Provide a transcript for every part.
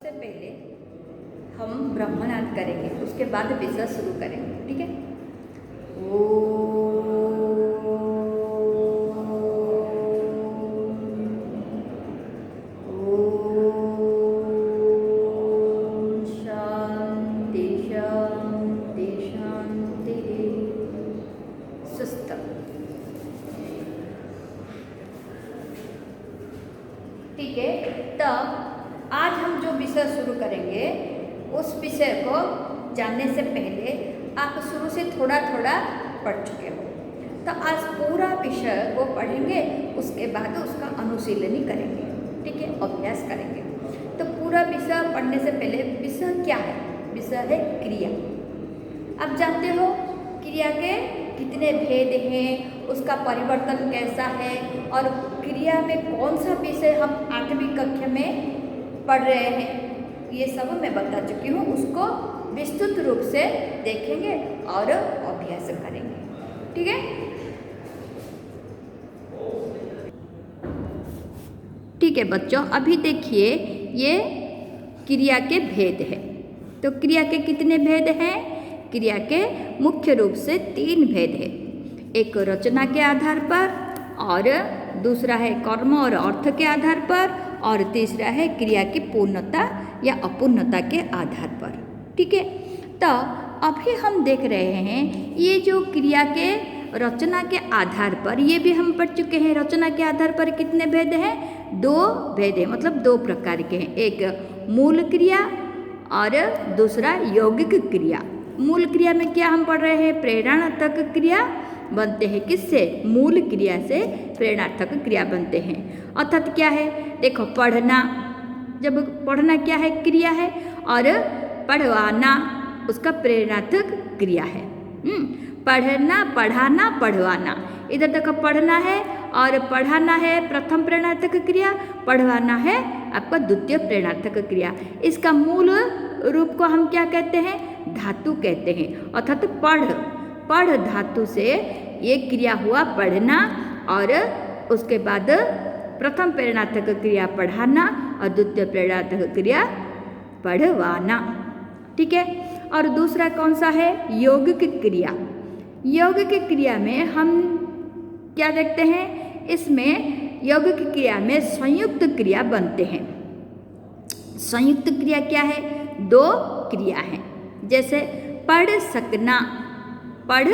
सबसे पहले हम ब्रह्मनाद करेंगे, उसके बाद विषय शुरू करेंगे। ठीक है। शांति शांति शांति। सुस्त। ठीक है। तब आज हम जो विषय शुरू करेंगे उस विषय को जानने से पहले आप शुरू से थोड़ा थोड़ा पढ़ चुके हो, तो आज पूरा विषय को पढ़ेंगे, उसके बाद उसका अनुशीलनी करेंगे। ठीक है, अभ्यास करेंगे। तो पूरा विषय पढ़ने से पहले विषय क्या है? विषय है क्रिया। आप जानते हो क्रिया के कितने भेद हैं, उसका परिवर्तन कैसा है, और क्रिया में कौन सा विषय हम 8वीं कक्षा में पढ़ रहे हैं, ये सब मैं बता चुकी हूँ। उसको विस्तृत रूप से देखेंगे और अभ्यास करेंगे। ठीक है। ठीक है बच्चों, अभी देखिए ये क्रिया के भेद है। तो क्रिया के कितने भेद हैं? क्रिया के मुख्य रूप से 3 भेद है। एक रचना के आधार पर, और दूसरा है कर्म और अर्थ के आधार पर, और तीसरा है क्रिया की पूर्णता या अपूर्णता के आधार पर। ठीक है। तो अभी हम देख रहे हैं ये जो क्रिया के रचना के आधार पर, ये भी हम पढ़ चुके हैं। रचना के आधार पर कितने भेद हैं? 2 भेद हैं, मतलब 2 प्रकार के हैं। एक मूल क्रिया और दूसरा यौगिक क्रिया। मूल क्रिया में क्या हम पढ़ रहे हैं? प्रेरणार्थक क्रिया बनते हैं। किससे? मूल क्रिया से प्रेरणार्थक क्रिया बनते हैं। अर्थात क्या है? देखो, पढ़ना, जब पढ़ना क्या है? क्रिया है, और पढ़वाना उसका प्रेरणार्थक क्रिया है। पढ़ना, पढ़ाना, पढ़वाना। इधर देखो, पढ़ना है और पढ़ाना है प्रथम प्रेरणार्थक क्रिया, पढ़वाना है आपका द्वितीय प्रेरणार्थक क्रिया। इसका मूल रूप को हम क्या कहते हैं? धातु कहते हैं। अर्थात पढ़ धातु से ये क्रिया हुआ पढ़ना, और उसके बाद प्रथम प्रेरणार्थक क्रिया पढ़ाना और द्वितीय प्रेरणार्थक क्रिया पढ़वाना। ठीक है। और दूसरा कौन सा है? यौगिक क्रिया। यौगिक क्रिया में हम क्या देखते हैं? इसमें यौगिक क्रिया में संयुक्त क्रिया बनते हैं। संयुक्त क्रिया क्या है? 2 क्रिया है। जैसे पढ़ सकना, पढ़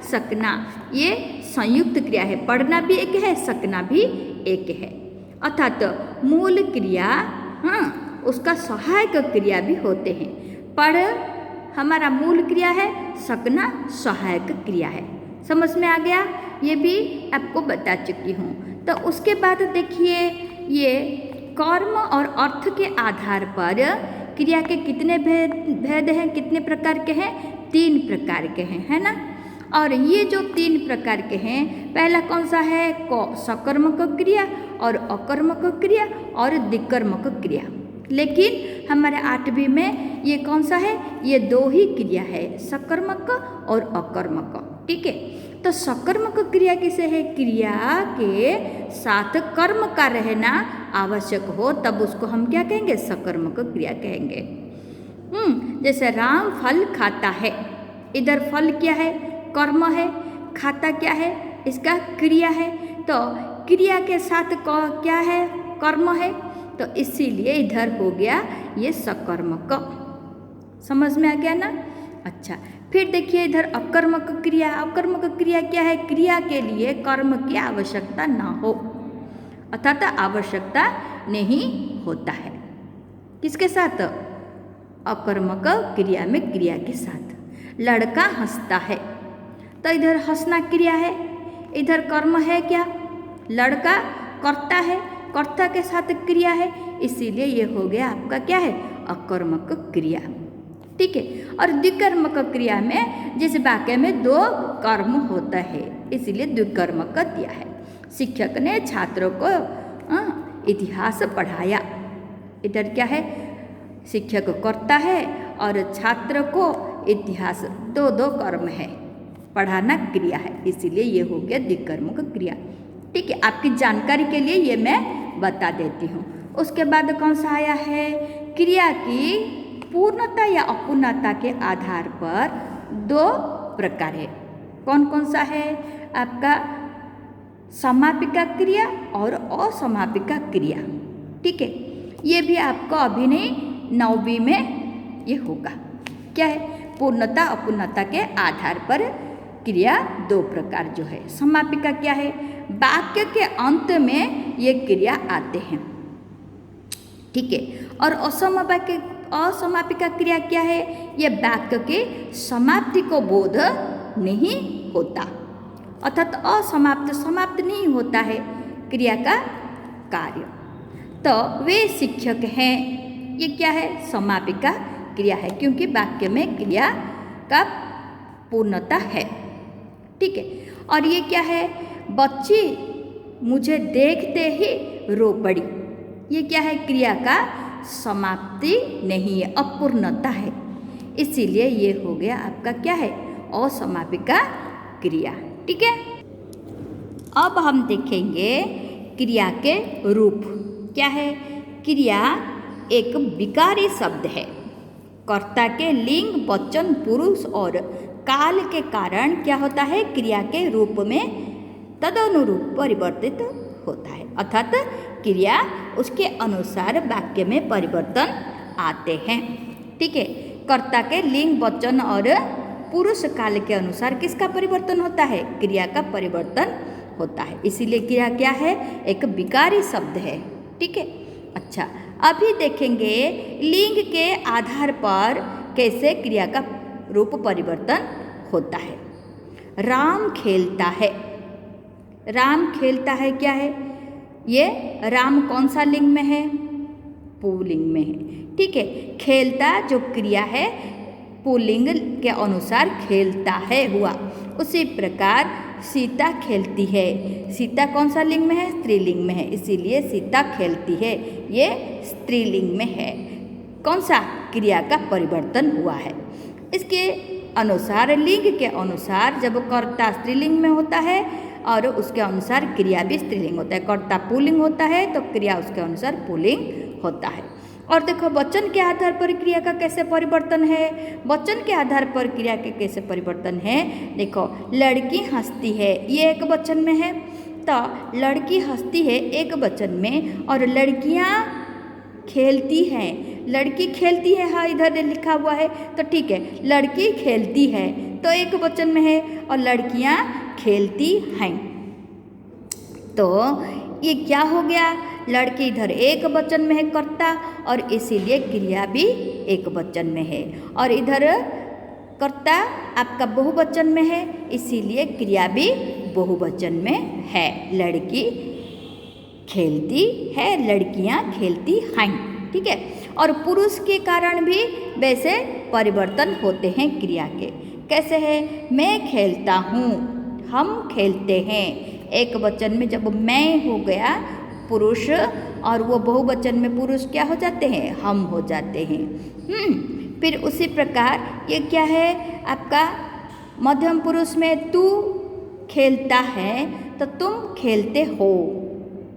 सकना, ये संयुक्त क्रिया है। पढ़ना भी एक है, सकना भी एक है। अर्थात मूल क्रिया, उसका सहायक क्रिया भी होते हैं। पढ़ हमारा मूल क्रिया है, सकना सहायक क्रिया है। समझ में आ गया? ये भी आपको बता चुकी हूँ। तो उसके बाद देखिए, ये कर्म और अर्थ के आधार पर क्रिया के कितने भेद हैं? कितने प्रकार के हैं? 3 प्रकार के हैं, है ना। और ये जो 3 प्रकार के हैं, पहला कौन सा है? सकर्मक क्रिया और अकर्मक क्रिया और दिक्कर्मक क्रिया। लेकिन हमारे 8वीं में ये कौन सा है? ये 2 ही क्रिया है, सकर्मक और अकर्मक। ठीक है। तो सकर्मक क्रिया किसे है? क्रिया के साथ कर्म का रहना आवश्यक हो, तब उसको हम क्या कहेंगे? सकर्मक क्रिया कहेंगे। जैसे राम फल खाता है, इधर फल क्या है? कर्म है। खाता क्या है? इसका क्रिया है। तो क्रिया के साथ क्या है? कर्म है। तो इसीलिए इधर हो गया ये सकर्मक। समझ में आ गया ना? अच्छा, फिर देखिए इधर अकर्मक क्रिया। अकर्मक क्रिया क्या है? क्रिया के लिए कर्म की आवश्यकता ना हो, अर्थात आवश्यकता नहीं होता है। किसके साथ? अकर्मक क्रिया में क्रिया के साथ। लड़का हंसता है, तो इधर हंसना क्रिया है, इधर कर्म है क्या? लड़का कर्ता है, कर्ता के साथ क्रिया है, इसीलिए ये हो गया आपका क्या है? अकर्मक क्रिया। ठीक है। और द्विकर्मक क्रिया में जिस वाक्य में 2 कर्म होता है, इसीलिए द्विकर्मक दिया है। शिक्षक ने छात्रों को इतिहास पढ़ाया, इधर क्या है? शिक्षक कर्ता है और छात्र को इतिहास, 2 कर्म है, पढ़ाना क्रिया है, इसीलिए ये हो गया द्विकर्मक क्रिया। ठीक है, आपकी जानकारी के लिए ये मैं बता देती हूँ। उसके बाद कौन सा आया है? क्रिया की पूर्णता या अपूर्णता के आधार पर दो प्रकार है। कौन कौन सा है? आपका समापिका क्रिया और असमापिका क्रिया। ठीक है, ये भी आपको अभी नहीं 9वीं में ये होगा। क्या है? पूर्णता अपूर्णता के आधार पर क्रिया दो प्रकार जो है। समापिका क्या है? वाक्य के अंत में ये क्रिया आते हैं। ठीक है, और असमापिका क्रिया क्या है? ये वाक्य के समाप्ति को बोध नहीं होता, अर्थात समाप्त नहीं होता है क्रिया का कार्य। तो वे शिक्षक हैं। ये क्या है? समापिका क्रिया है, क्योंकि वाक्य में क्रिया का पूर्णता है। ठीक है, और ये क्या है? बच्ची मुझे देखते ही रो पड़ी। ये क्या है? क्रिया का समाप्ति नहीं है, अपूर्णता है, इसीलिए ये हो गया आपका क्या है? असमापिका क्रिया। ठीक है, अब हम देखेंगे क्रिया के रूप। क्या है? क्रिया एक विकारी शब्द है। कर्ता के लिंग, वचन, पुरुष और काल के कारण क्या होता है? क्रिया के रूप में तदनुरूप परिवर्तित होता है, अर्थात क्रिया उसके अनुसार वाक्य में परिवर्तन आते हैं। ठीक है, कर्ता के लिंग, वचन और पुरुष काल के अनुसार किसका परिवर्तन होता है? क्रिया का परिवर्तन होता है, इसीलिए क्रिया क्या है? एक विकारी शब्द है। ठीक है, अच्छा, अभी देखेंगे लिंग के आधार पर कैसे क्रिया का रूप परिवर्तन होता है। राम खेलता है। राम खेलता है क्या है? ये राम कौन सा लिंग में है? पुल्लिंग में है। ठीक है, खेलता जो क्रिया है पुल्लिंग के अनुसार खेलता है हुआ। उसी प्रकार सीता खेलती है। सीता कौन सा लिंग में है? स्त्रीलिंग में है, इसीलिए सीता खेलती है, ये स्त्रीलिंग में है। कौन सा? क्रिया का परिवर्तन हुआ है। इसके अनुसार लिंग के अनुसार जब कर्ता स्त्रीलिंग में होता है और उसके अनुसार क्रिया भी स्त्रीलिंग होता है। कर्ता पुल्लिंग होता है तो क्रिया उसके अनुसार पुल्लिंग होता है। और देखो वचन के आधार पर क्रिया का कैसे परिवर्तन है। वचन के आधार पर क्रिया के कैसे परिवर्तन है? देखो, लड़की हंसती है, ये एक वचन में है, तो लड़की हंसती है एक वचन में, और लड़कियां खेलती हैं। लड़की खेलती है, हाँ इधर लिखा हुआ है, तो ठीक है, लड़की खेलती है तो एक वचन में है, और लड़कियां खेलती हैं, तो ये क्या हो गया? लड़की इधर एक वचन में है कर्ता, और इसीलिए क्रिया भी एक वचन में है, और इधर कर्ता आपका बहुवचन में है, इसीलिए क्रिया भी बहुवचन में है। लड़की खेलती है, लड़कियां खेलती हैं। ठीक है, और पुरुष के कारण भी वैसे परिवर्तन होते हैं क्रिया के। कैसे है? मैं खेलता हूँ, हम खेलते हैं। एक वचन में जब मैं हो गया पुरुष, और वो बहुवचन में पुरुष क्या हो जाते हैं? हम हो जाते हैं। फिर उसी प्रकार ये क्या है? आपका मध्यम पुरुष में तू खेलता है तो तुम खेलते हो।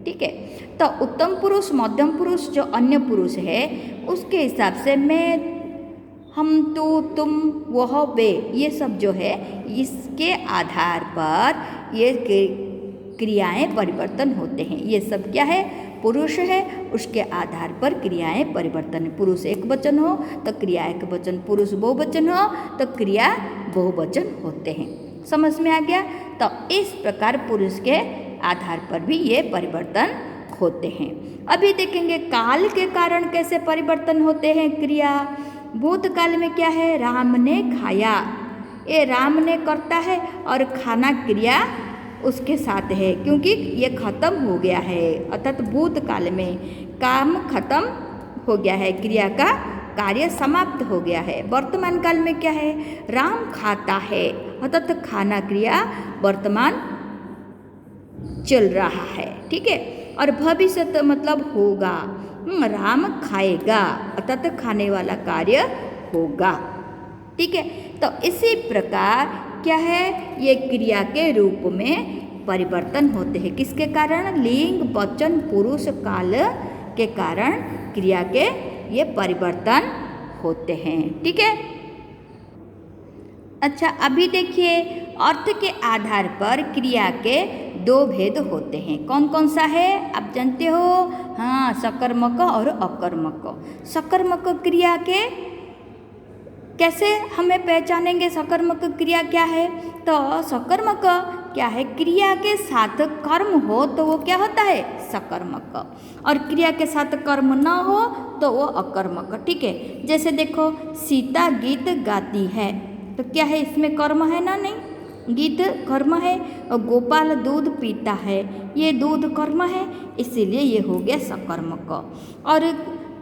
ठीक है, तो उत्तम पुरुष, मध्यम पुरुष जो अन्य पुरुष है उसके हिसाब से मैं, हम, तू, तुम, वह, वे, ये सब जो है इसके आधार पर ये क्रियाएं परिवर्तन होते हैं। ये सब क्या है? पुरुष है, उसके आधार पर क्रियाएं परिवर्तन। पुरुष एक वचन हो तो क्रिया एक वचन, पुरुष बहुवचन हो तो क्रिया बहुवचन होते हैं। समझ में आ गया? तो इस प्रकार पुरुष के आधार पर भी ये परिवर्तन होते हैं। अभी देखेंगे काल के कारण कैसे परिवर्तन होते हैं क्रिया। भूतकाल में क्या है? राम ने खाया, ये राम ने करता है और खाना क्रिया उसके साथ है, क्योंकि ये खत्म हो गया है, अर्थात भूतकाल में काम खत्म हो गया है, क्रिया का कार्य समाप्त हो गया है। वर्तमान काल में क्या है? राम खाता है, अर्थात खाना क्रिया वर्तमान चल रहा है। ठीक है, और भविष्य तो मतलब होगा, राम खाएगा, अर्थात खाने वाला कार्य होगा। ठीक है, तो इसी प्रकार क्या है? ये क्रिया के रूप में परिवर्तन होते हैं। किसके कारण? लिंग, वचन, पुरुष, काल के कारण क्रिया के ये परिवर्तन होते हैं। ठीक है। अच्छा, अभी देखिए अर्थ के आधार पर क्रिया के दो भेद होते हैं। कौन कौन सा है आप जानते हो? हाँ, सकर्मक और अकर्मक। सकर्मक क्रिया के कैसे हमें पहचानेंगे? सकर्मक क्रिया क्या है? तो सकर्मक क्या है? क्रिया के साथ कर्म हो तो वो क्या होता है? सकर्मक। और क्रिया के साथ कर्म न हो तो वो अकर्मक। ठीक है। जैसे देखो, सीता गीत गाती है तो क्या है? इसमें कर्म है ना? नहीं, गीत कर्म है। और गोपाल दूध पीता है, ये दूध कर्म है, इसीलिए ये हो गया सकर्मक। और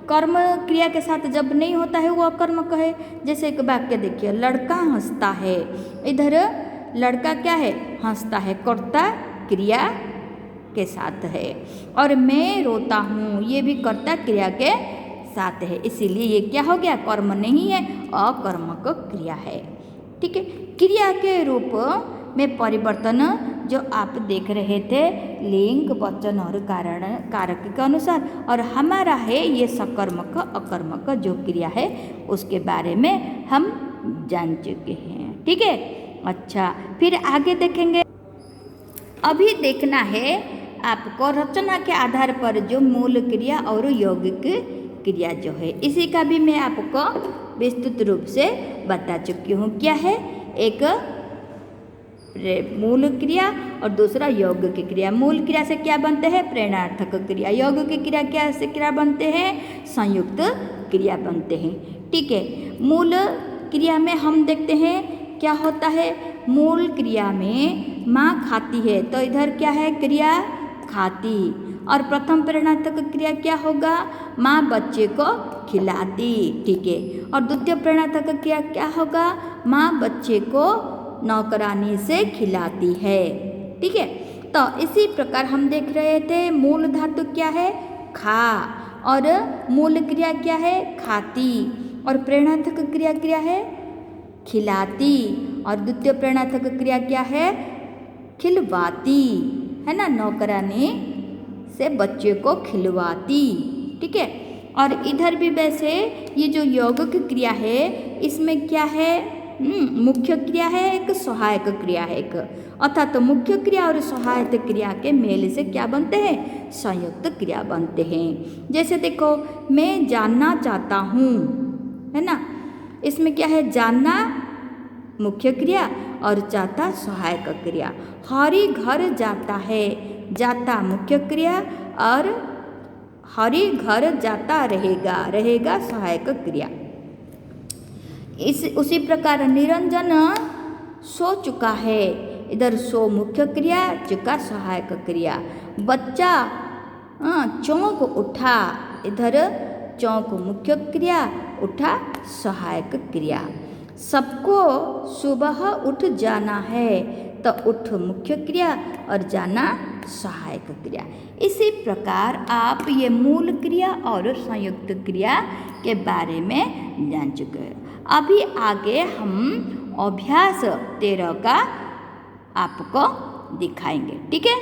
कर्म क्रिया के साथ जब नहीं होता है वो अकर्मक है। जैसे एक वाक्य देखिए, लड़का हंसता है, इधर लड़का क्या है? हंसता है, कर्ता क्रिया के साथ है। और मैं रोता हूँ, ये भी कर्ता क्रिया के साथ है, इसीलिए ये क्या हो गया? कर्म नहीं है, अकर्मक क्रिया है। ठीक है। क्रिया के रूप में परिवर्तन जो आप देख रहे थे लिंग, वचन और कारण कारक के अनुसार, और हमारा है ये सकर्मक अकर्मक जो क्रिया है उसके बारे में हम जान चुके हैं। ठीक है। अच्छा, फिर आगे देखेंगे। अभी देखना है आपको रचना के आधार पर जो मूल क्रिया और यौगिक क्रिया जो है, इसी का भी मैं आपको विस्तृत रूप से बता चुकी हूँ। क्या है? एक मूल क्रिया और दूसरा यौगिक क्रिया। मूल क्रिया से क्या बनते हैं? प्रेरणार्थक क्रिया। यौगिक क्रिया क्या से क्या बनते हैं? संयुक्त क्रिया बनते हैं। ठीक है। मूल क्रिया में हम देखते हैं क्या होता है? मूल क्रिया में माँ खाती है तो इधर क्या है? क्रिया खाती। और प्रथम प्रेरणार्थक क्रिया क्या होगा? माँ बच्चे को खिलाती। ठीक है। और द्वितीय प्रेरणार्थक क्रिया क्या होगा? माँ बच्चे को नौकरानी से खिलाती है। ठीक है। तो इसी प्रकार हम देख रहे थे मूल धातु क्या है? खा। और मूल क्रिया क्या है? खाती। और प्रेरणार्थक क्रिया क्या है? खिलाती। और द्वितीय प्रेरणार्थक क्रिया क्या है? खिलवाती, है ना? नौकरानी से बच्चे को खिलवाती। ठीक है। और इधर भी वैसे ये जो यौगिक क्रिया है इसमें क्या है? मुख्य क्रिया है, एक सहायक क्रिया है एक। अर्थात तो मुख्य क्रिया और सहायक क्रिया के मेल से क्या बनते हैं? संयुक्त क्रिया बनते हैं। जैसे देखो, मैं जानना चाहता हूँ, है ना? इसमें क्या है? जानना मुख्य क्रिया और चाहता सहायक क्रिया। हरि घर जाता है, जाता मुख्य क्रिया और हरि घर जाता रहेगा, रहेगा सहायक क्रिया। उसी प्रकार निरंजन सो चुका है, इधर सो मुख्य क्रिया, चुका सहायक क्रिया। बच्चा चौंक उठा, इधर चौंक मुख्य क्रिया, उठा सहायक क्रिया। सबको सुबह उठ जाना है तो उठ मुख्य क्रिया और जाना सहायक क्रिया। इसी प्रकार आप ये मूल क्रिया और संयुक्त क्रिया के बारे में जान चुके हैं। अभी आगे हम अभ्यास 13 का आपको दिखाएंगे। ठीक है।